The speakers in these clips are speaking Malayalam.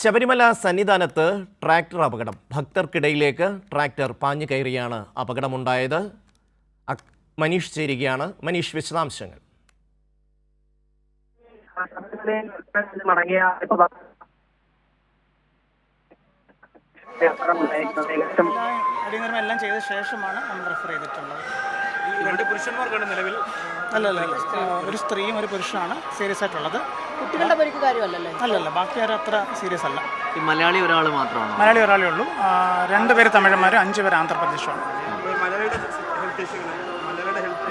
ശബരിമല സന്നിധാനത്ത് ട്രാക്ടർ അപകടം. ഭക്തർക്കിടയിലേക്ക് ട്രാക്ടർ പാഞ്ഞു കയറിയാണ് അപകടമുണ്ടായത്. മനീഷ് ചേരുകയാണ്. മനീഷ്, വിശദാംശങ്ങൾ. അടിയന്തരമെല്ലാം ചെയ്ത ശേഷമാണ് നമ്മൾ റെഫർ ചെയ്തിട്ടുള്ളത്. രണ്ട് പുരുഷന്മാർക്കാണ് നിലവിൽ. അല്ലല്ല, ഒരു സ്ത്രീയും ഒരു പുരുഷനാണ് സീരിയസ് ആയിട്ടുള്ളത്. കുട്ടികളുടെ പരിക്ക് കാര്യമല്ലല്ലേ? അല്ലല്ല, ബാക്കി ആരും അത്ര സീരിയസ് അല്ല. ഈ മലയാളി ഒരാൾ മാത്രമാണ്. മലയാളി ഒരാളേ ഉള്ളൂ. 2 പേര് തമിഴന്മാരും 5 പേര് ആന്ധ്രാപ്രദേശുമാണ്.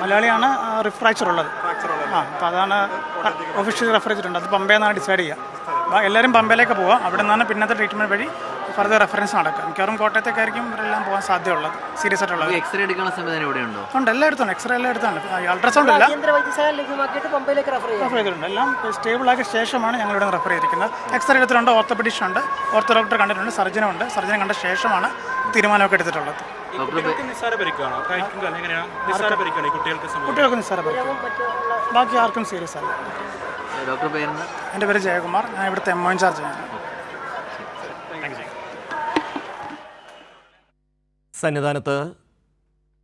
മലയാളിയാണ് റിഫ്രാക്ചർ ഉള്ളത്. അപ്പോൾ അതാണ് ഒഫീഷ്യലി റെഫർ ചെയ്തിട്ടുണ്ട്. അത് പമ്പയെന്നാണ് ഡിസൈഡ് ചെയ്യുക. എല്ലാവരും പമ്പയിലേക്ക് പോവാം. അവിടെ നിന്നാണ് പിന്നത്തെ ട്രീറ്റ്മെൻറ്റ് വഴി ഫർദർ റെഫറൻസ് നടക്കുക. മിക്കവാറും കോട്ടയത്തേക്കായിരിക്കും ഇവരെല്ലാം പോകാൻ സാധ്യതയുള്ളത്. സീരിയസ് ആയിട്ടുള്ളത്. എക്സ്റേ എടുക്കാനുള്ള സംവിധാനം ഇവിടെ ഉണ്ടോ? ഉണ്ട്, എല്ലായിടത്തും എക്സ്റേ എല്ലായിടത്തുണ്ട്. അൾട്രാസൗണ്ട് ഇല്ല, കേന്ദ്ര വൈദ്യശാല ലഭ്യമാക്കിയിട്ട് പമ്പയിലേക്ക് റെഫർ ചെയ്തിട്ടുണ്ട്. എല്ലാം സ്റ്റേബിളാക്കിയ ശേഷമാണ് ഞങ്ങളിവിടെ റെഫർ ചെയ്തിരിക്കുന്നത്. എക്സ്റേ എടുത്തിട്ടുണ്ട്, ഓർത്തോപെഡിഷൻ ഉണ്ട്, ഓർത്തോ ഡോക്ടർ കണ്ടിട്ടുണ്ട്, സർജനുണ്ട്. സർജനെ കണ്ട ശേഷമാണ് തീരുമാനമൊക്കെ എടുത്തിട്ടുള്ളത്. കുട്ടികൾക്ക് നിസ്സാര പരിക്കാണോ? കുട്ടികൾക്ക് നിസ്സാര പരിക്ക്, ബാക്കി ആർക്കും സീരിയസ് അല്ല. ഡോക്ടർ പേരെന്താ? എൻ്റെ പേര് ജയകുമാർ. ഞാൻ ഇവിടുത്തെ എംഒ ഇൻചാർജാണ്. സന്നിധാനത്ത്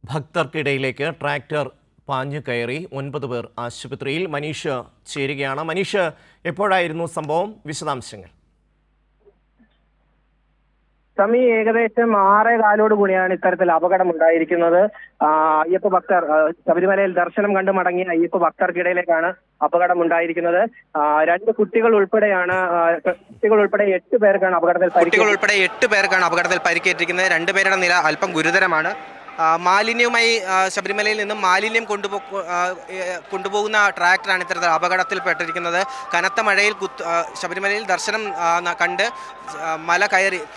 ഭക്തർക്കിടയിലേക്ക് ട്രാക്ടർ പാഞ്ഞു കയറി 9 പേർ ആശുപത്രിയിൽ. മനീഷ് ചേരുകയാണ്. മനീഷ്, എപ്പോഴായിരുന്നു സംഭവം? വിശദാംശങ്ങൾ. സമി ഏകദേശം 6:15 കൂടിയാണ് ഇത്തരത്തിൽ അപകടം ഉണ്ടായിരിക്കുന്നത്. അയ്യപ്പ ഭക്തർ ശബരിമലയിൽ ദർശനം കണ്ടു മടങ്ങിയ അയ്യപ്പ ഭക്തർക്കിടയിലേക്കാണ് അപകടം ഉണ്ടായിരിക്കുന്നത്. 2 കുട്ടികൾ ഉൾപ്പെടെ 8 പേർക്കാണ് അപകടത്തിൽ പരിക്കേറ്റിരിക്കുന്നത്. 2 പേരുടെ നില അല്പം ഗുരുതരമാണ്. മാലിന്യവുമായി ശബരിമലയിൽ നിന്നും മാലിന്യം കൊണ്ടുപോകുന്ന ട്രാക്ടറാണ് ഇത്തരത്തിൽ അപകടത്തിൽപ്പെട്ടിരിക്കുന്നത്. കനത്ത മഴയിൽ ശബരിമലയിൽ ദർശനം കണ്ട്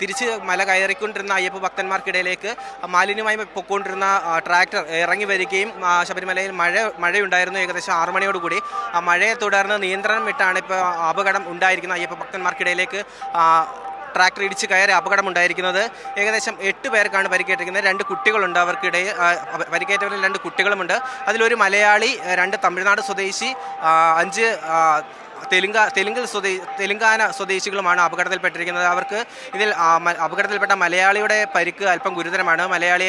തിരിച്ച് മല കയറിക്കൊണ്ടിരുന്ന അയ്യപ്പ ഭക്തന്മാർക്കിടയിലേക്ക് മാലിന്യവുമായി പൊയ്ക്കൊണ്ടിരുന്ന ട്രാക്ടർ ഇറങ്ങി വരികയും ശബരിമലയിൽ മഴയുണ്ടായിരുന്നു. ഏകദേശം 6 മണിയോടുകൂടി ആ മഴയെ തുടർന്ന് നിയന്ത്രണം വിട്ടാണ് ഇപ്പോൾ അപകടം ഉണ്ടായിരിക്കുന്നത്. അയ്യപ്പ ഭക്തന്മാർക്കിടയിലേക്ക് ട്രാക്ടർ ഇടിച്ച് കയറി അപകടമുണ്ടായിരിക്കുന്നത്. ഏകദേശം 8 പേർക്കാണ് പരിക്കേറ്റിരിക്കുന്നത്. 2 കുട്ടികളുണ്ട്. അവർക്കിടയിൽ പരിക്കേറ്റവരിൽ 2 കുട്ടികളുമുണ്ട്. അതിലൊരു മലയാളി, 2 തമിഴ്നാട് സ്വദേശി, 5 തെലുങ്കാന സ്വദേശികളുമാണ് അപകടത്തിൽപ്പെട്ടിരിക്കുന്നത്. അവർക്ക് ഇതിൽ അപകടത്തിൽപ്പെട്ട മലയാളിയുടെ പരിക്ക് അല്പം ഗുരുതരമാണ്. മലയാളി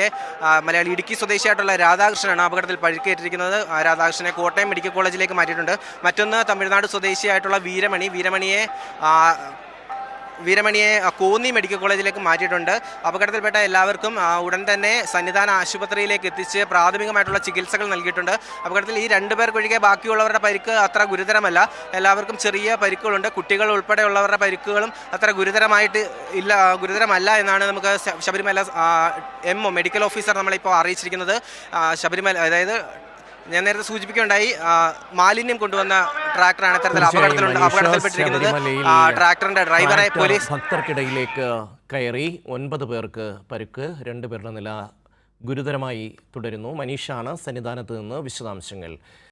ഇടുക്കി സ്വദേശിയായിട്ടുള്ള രാധാകൃഷ്ണനാണ് അപകടത്തിൽ പരിക്കേറ്റിരിക്കുന്നത്. രാധാകൃഷ്ണനെ കോട്ടയം മെഡിക്കൽ കോളേജിലേക്ക് മാറ്റിയിട്ടുണ്ട്. മറ്റൊന്ന് തമിഴ്നാട് സ്വദേശിയായിട്ടുള്ള വീരമണിയെ കോന്നി മെഡിക്കൽ കോളേജിലേക്ക് മാറ്റിയിട്ടുണ്ട്. അപകടത്തിൽപ്പെട്ട എല്ലാവർക്കും ഉടൻ തന്നെ സന്നിധാന ആശുപത്രിയിലേക്ക് എത്തിച്ച് പ്രാഥമികമായിട്ടുള്ള ചികിത്സകൾ നൽകിയിട്ടുണ്ട്. അപകടത്തിൽ ഈ 2 പേർക്കൊഴികെ ബാക്കിയുള്ളവരുടെ പരിക്ക് അത്ര ഗുരുതരമല്ല. എല്ലാവർക്കും ചെറിയ പരിക്കുകളുണ്ട്. കുട്ടികൾ ഉൾപ്പെടെയുള്ളവരുടെ പരിക്കുകളും അത്ര ഗുരുതരമല്ല എന്നാണ് നമുക്ക് ശബരിമല എംഒ മെഡിക്കൽ ഓഫീസർ നമ്മളിപ്പോൾ അറിയിച്ചിരിക്കുന്നത്. ശബരിമല, അതായത് ഞാൻ നേരത്തെ സൂചിപ്പിക്കുകയുണ്ടായി, മാലിന്യം കൊണ്ടുവന്ന ട്രാക്ടറാണ് ഇത്തരത്തിൽ അപകടത്തിൽപ്പെട്ടിരിക്കുന്നത്. ട്രാക്ടറിന്റെ ഡ്രൈവറെ പോലീസ് ഭക്തർക്കിടയിലേക്ക് കയറി 9 പേർക്ക് പരിക്ക്. 2 പേരുടെ നില ഗുരുതരമായി തുടരുന്നു. മനീഷാണ് സന്നിധാനത്ത് നിന്ന് വിശദാംശങ്ങൾ